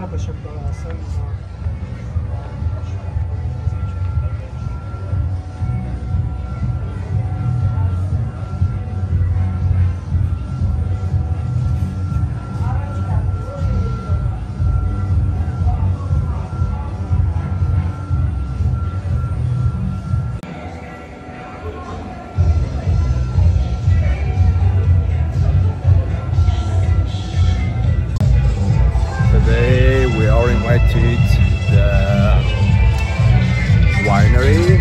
Ընդհանրապես չեմ կարող ասել to the winery.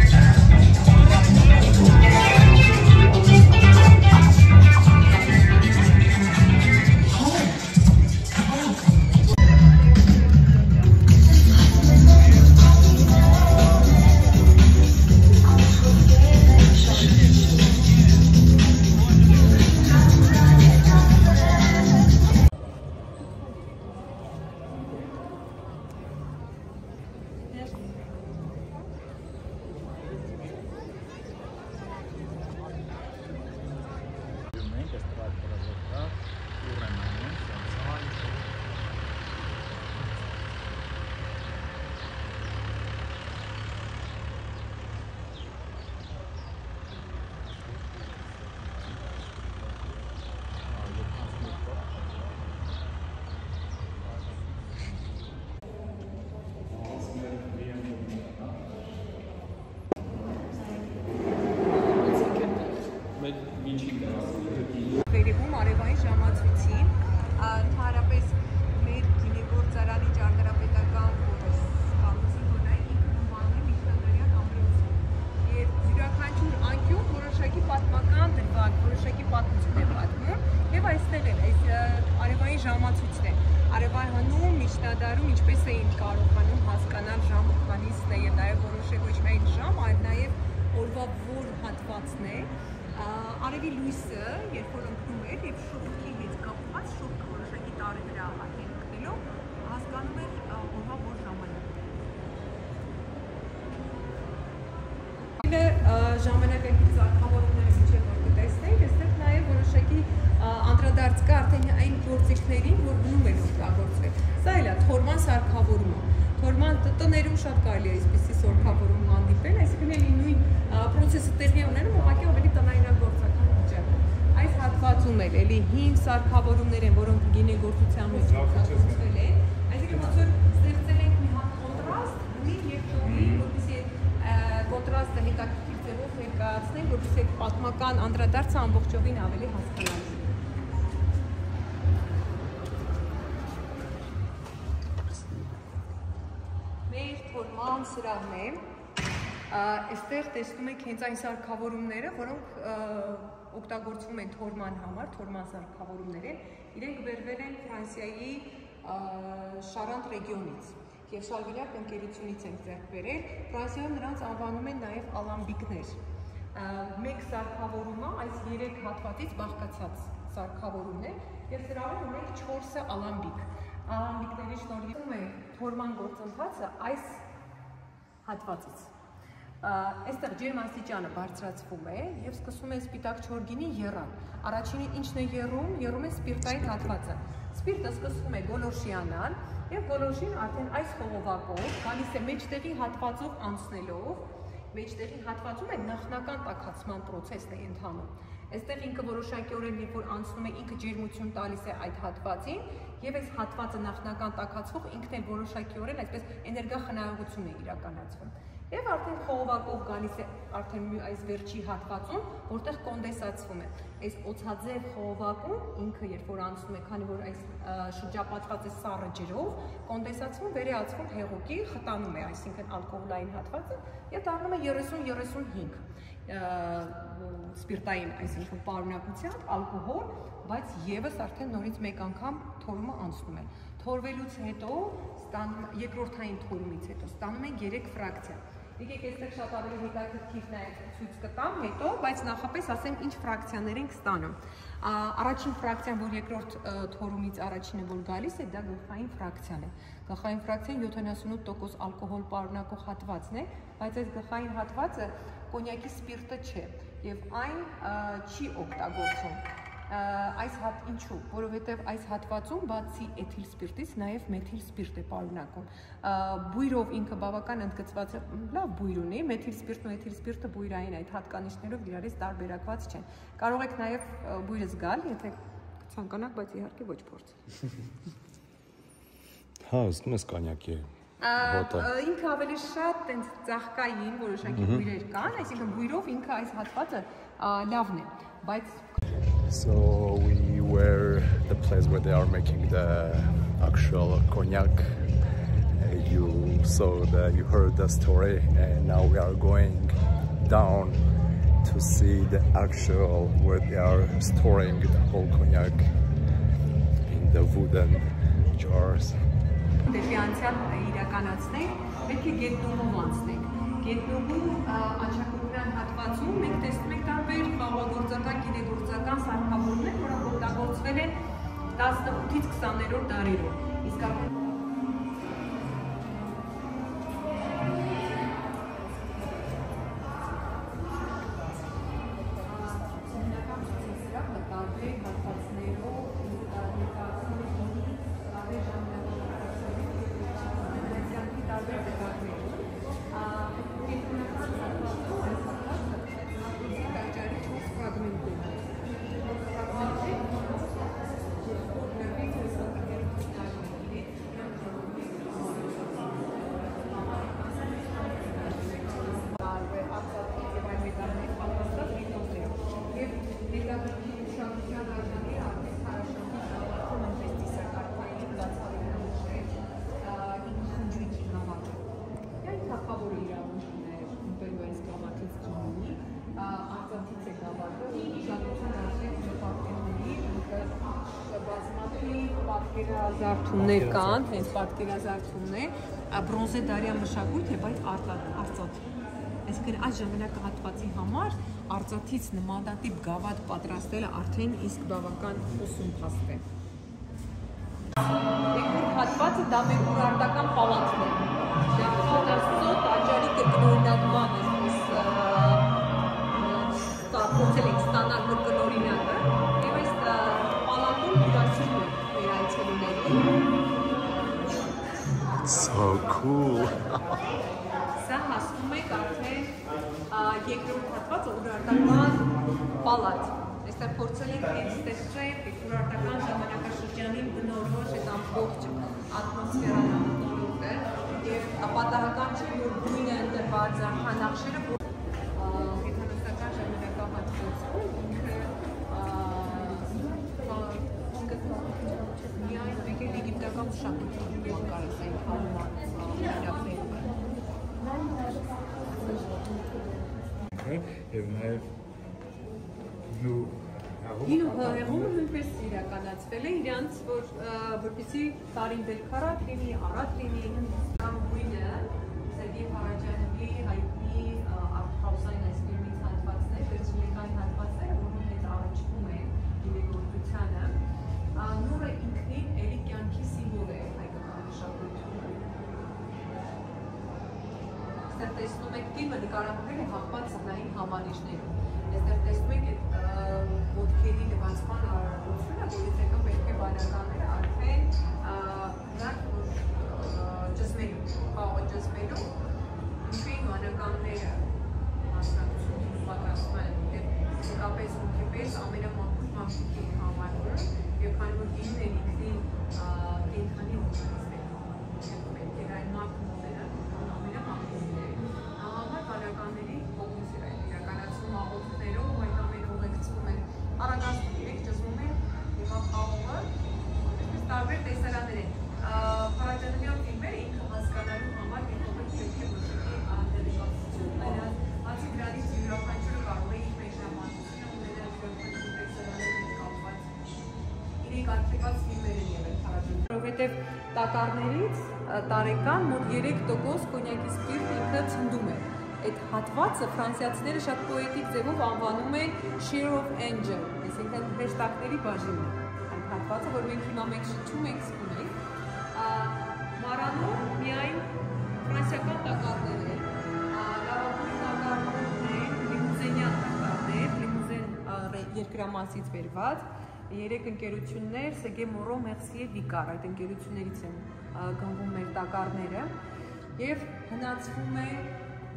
Վերևում արևային ժամացույցին, ընդհանրապես մեր գինեգործարանի ճարտարապետական կառույցի հոնային ինքը նմանն է միջնադարյան ամրոցին և յուրաքանչյուր անկյուն որոշակի պատմական դրվագ, որոշակի պատմություն է պատմում և այստեղ էլ այս արևային ժամացույցն է արևահնում, միջնադարում ինչպես էին կարողանում հասկանալ ժամը քանիսն է և նաև որոշել ոչ միայն ժամ, այլ նաև օրվա որ հատվածն է Արևի լույսը, երբ որ ընկնում էր և շողքի հետ կապված շողքը որոշակի տարեվրա ընկնելով հասկանում էր օրվա որ ժամանակն է։ Ժամանակակից սարքավորումներից ինչ որ կտեսնենք, այստեղ նաև որոշակի անդրադարձ կա արդեն այն գործիքներին, որ գնում են օգտագործվել։ Սա էլ է թորման սարքավորումը։ Թորման տներում շատ կարելի է այսպիսի սարքավորում հանդիպել, այսինքն էլի նույն պրոցեսը տեղի ունենում, ուղղակի ավելի տնայնագործական վիճակում։ Այս հատվածում էլ էլի հին սարքավորումներ են, որոնք գինեգործության մեջ օգտագործվել են, այսինքն ոնց որ ստեղծել ենք մի հատ կոնտրաստ, հին և թողի, որպեսզի կոնտրաստը հետաքրքիր ձևով ներկայացնենք, որպեսզի այդ պատմական անդրադարձը ամբողջովին ավելի հասկանալի։ Մեր թորման սրահն է, այստեղ տեսնում եք հենց այն սարքավորումները, որոնք օգտագործվում են թորման համար, թորման սարքավորումներ են, իրենք բերվել են Ֆրանսիայի Շարանտ ռեգիոնից և շարվիլյակ ընկերությունից ենք ձեռք բերել, Ֆրանսիայում նրանց անվանում են նաև ալամբիկներ։ Մեկ սարքավորումը այս 3 հատվածից բաղկացած սարքավորումն է և սրահում ունենք 4 ալամբիկ։ Ալամբիկների շնորհիվ է թորման գործընթացը այս հատվածից։ Այստեղ ջերմաստիճանը բարձրացվում է և սկսում է սպիտակ չոր գինի եռալ։ Առաջինը ինչն է եռում, եռում է սպիրտային հատվածը։ Սպիրտը սկսում է գոլորշիանալ և գոլորշին արդեն այս խողովակով գալիս է մեջտեղի հատվածով անցնելով, մեջտեղի հատվածում է նախնական տաքացման պրոցեսն է ընթանում։ Այստեղ ինքը որոշակիորեն երբ որ անցնում է ինքը ջերմություն տալիս է այդ հատվածին և այս հատվածը նախնական տաքացվող ինքն էլ որոշակիորեն այսպես էներգախնայողություն է իրականացվում։ Եվ արդեն խողովակով գալիս է արդեն այս վերջի հատվածում, որտեղ կոնդենսացվում է։ Այս օձաձև խողովակում ինքը երբ որ անցնում է, քանի որ այս շրջապատված է սառը ջրով, կոնդենսացվում, վերեացվում հեղուկի, խտանում է, այսինքն ալկոհոլային հատվածը և դառնում է 30-35 սպիրտային, այսինքն պարունակությամբ ալկոհոլ, բայց եւս արդեն նորից մեկ անգամ թորումը անցնում է։ Թորվելուց հետո, երկրորդային թորումից հետո ստանում են 3 ֆրակցիա։ Եկեք այստեղ շատ ավելի հետաքրքիր ցույց կտամ հետո, բայց նախապես ասեմ ինչ ֆրակցիաներ ենք ստանում։ Առաջին ֆրակցիան, որ երկրորդ թորումից առաջինը որ գալիս է, դա գլխային ֆրակցիան է։ Գլխային ֆրակցիան 78% ալկոհոլ պարունակող հատվածն է, բայց այս գլխային հատվածը կոնյակի սպիրտը չէ եւ այն չի օգտագործում։ Ինչու, որովհետև այս հատվածում բացի էթիլ սպիրտից նաև մեթիլ սպիրտ է պարունակում։ Բույրով ինքը բավական ընդգծված է, լավ բույր ունի, մեթիլ սպիրտն ու էթիլ սպիրտը բույրային այդ հատկանիշներով իրարից տարբերակված չեն։ Կարող եք նաև բույրը զգալ, եթե ցանկանաք, բայց իհարկե ոչ փորձել։ Հա, զգում ես կոնյակի հոտը։ Ինքը ավելի շատ տենց ծաղկային որոշակի բույրեր կան, այսինքն բույրով ինքը այս հատվածը լավն է, բայց So we were the place where they are making the actual cognac. You heard the story, and now we are going down to see the actual where they are storing the whole cognac in the wooden jars. Դեպի անցյալ իրականացնենք, պետք է գետնումով անցնենք։ Գետնումում աչակուրյան հատվածում մենք տեսնում ենք տարբեր խաղաղագործական, գինեգործական սարքավորումներ, որոնք օգտագործվել են 18-ից 20-րդ դարերում։ Իսկ պատկերազարդումներ կան, հենց պատկերազարդումներ, բրոնզե դարյան մշակույթ է, բայց արծաթ։ Այսինքն այս ժամանակահատվածի համար արծաթից նմանատիպ գավաթ պատրաստելը արդեն իսկ բավական ուսում փաստ է։ Երկրորդ հատվածը դա մեր ուրարտական պալատն է։ Դեպի տաճարի կրկնօրինակման փորձել ենք ստանալ կրկնօրինակը, եւ այս պալատում յուրացում է մեր այցելուներին։ So cool. Սա հասնում եք արդեն երկրորդ հատվածը ուրարտական պալատ։ Այստեղ փորձել ենք հենց ստեղծել ուրարտական ժամանակաշրջանին բնորոշ այդ ամբողջ ատմոսֆերան ամբողջը եւ պատահական չէ որ գույնը ընտրված արխանախշերը գիտանշական ժամանակահատվածում ինքը միայն եկել եգիպտական մշակույթի կարած այն հանման Եվ նաև Գինու հեղումը նույնպես իրականացվել է իրանց, որպեսզի տարին բերքարատ լինի, առատ լինի, գույնը Սերգեյ Փարաջանովի հայտնի արտհաուսային այս ֆիլմից հատվածներ, վերջնական հատվածները, որոնք հետ առնչվում են գինեգործությանը, նորը ինքնին էլի կյանքի սիմվոլ է հայկական մշակույթում։ Այստեղ տեսնում եք ֆիլմը նկարահանվել է հապված սահնային համալիրներում։ Այստեղ տեսնում եք այդ ոտքերի լվացման արարողությունը, որից հետո պետք է բանականները արդեն նրանք ճզմելու, խաղը ճզմելու, ինչու են բանականները մասնակցություն պատրաստում են դեպքապես հոգեպես ամենամաքուր մարդիկ են համարվում եւ քանի որ գինն է ինքնին կենդանի օրգանիզմ է, պետք է այն մարդը մոտենալ ամենամաքուրն է, համար բանականների կողմից է իրականացվում աղոթքներով այդ ամենը ուղեկցվում են առագաստում իրենք ճզմում են եւ խաղողը այսպես տարբեր տեսարաններ են Փարաջանովյան ֆիլմերը ինքը հասկանալու համար հետո պետք է ոչինչ անդերկացությունները բացի դրանից յուրաքանչյուրը կարող է իր մեջնամարտությունը ունենալ յուրաքանչյուր տեսարանների կապված իրենք ակտիված ֆիլմեր են եղել Փարաջանովյան որովհետեւ տակառներից տարեկան մոտ 3% կոնյակի սպիրտ ինքը ցնդում է Այդ հատվածը ֆրանսիացիները շատ պոետիկ ձևով անվանում են Share of Angel, այսինքն հրեշտակների բաժինը։ Այդ հատվածը, որ մենք հիմա մենք շնչում ենք զգում ենք, Մարանում միայն ֆրանսիական տակառներ են, լավագույն տակառներ, լիմուզենյան տակառներ, լիմուզեն երկրամասից բերված, 3 ընկերություններ, Սեգե Մորո, Մեղսի եւ Վիկար, այդ ընկերություններից են գնվում մեր տակառները եւ հնացվում է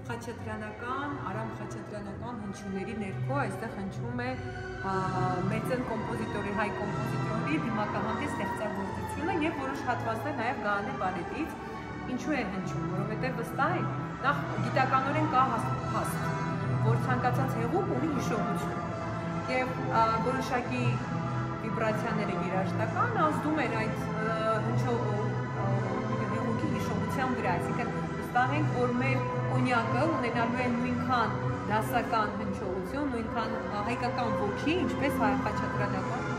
խաչատրյանական, Արամ խաչատրյանական հնչյունների ներքո, այստեղ հնչվում է մեծն կոմպոզիտորի, հայ կոմպոզիտորի դիմակահանդի ստեղծագործությունը եւ որոշ հատվածներ նաեւ Գահանե Բարետից։ Ինչու է հնչում, որովհետեւ վստահ եք, նախ գիտականորեն կա հաստ, որ ցանկացած հեղուկ ունի հիշողություն եւ որոշակի վիբրացիաները երաժշտական ազդում են այդ հեղուկի հիշողության վրա, այսինքն վստահ ենք, որ մեր կոնյակը ունենալու է նույնքան դասական հնչողություն, նույնքան հայկական ոգի, ինչպես խաչատրյանական։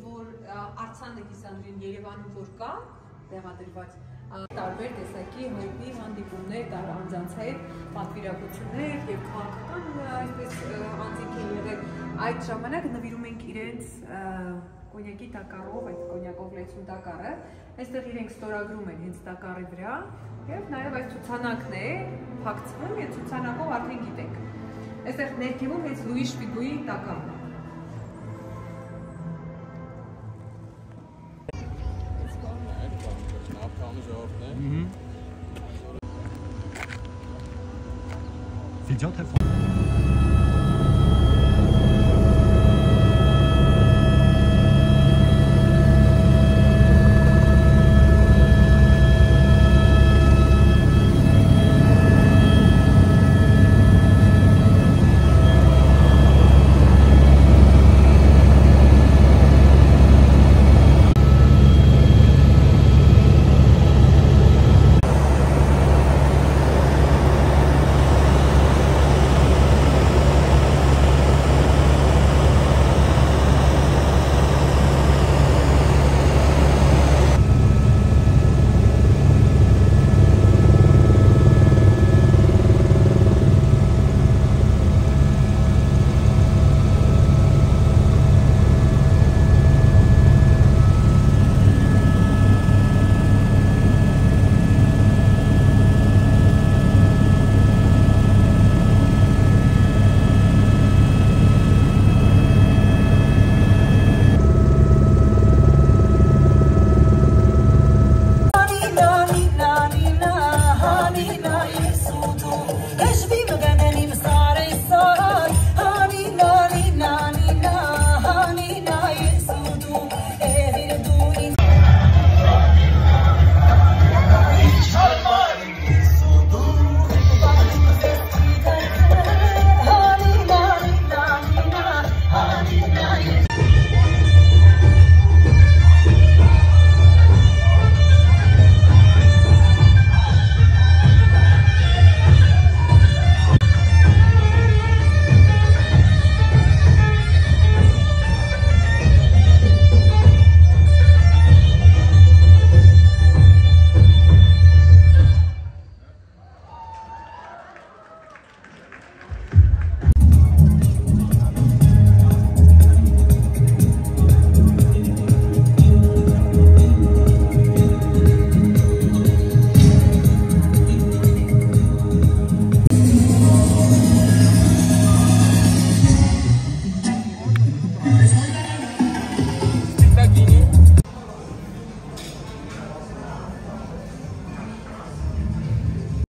Որ Արցանը Կիսանդրին Երևանում որ կա տեղադրված տարբեր տեսակի հայտնի հանդիպումներ, անձանց հետ պատվիրակություններ եւ քաղաքական այսպես անձինք են եղել, այդ ժամանակ նվիրում ենք իրենց կոնյակի տակառով, այդ կոնյակով լեցուն տակառը, այստեղ իրենք ստորագրում են հենց տակառի վրա եւ նաեւ այս ցուցանակն է փակցվում եւ ցուցանակով արդեն գիտենք։ Այստեղ ներքևում հենց Լուի Շպիգոյի տակառն է։ Video telefon.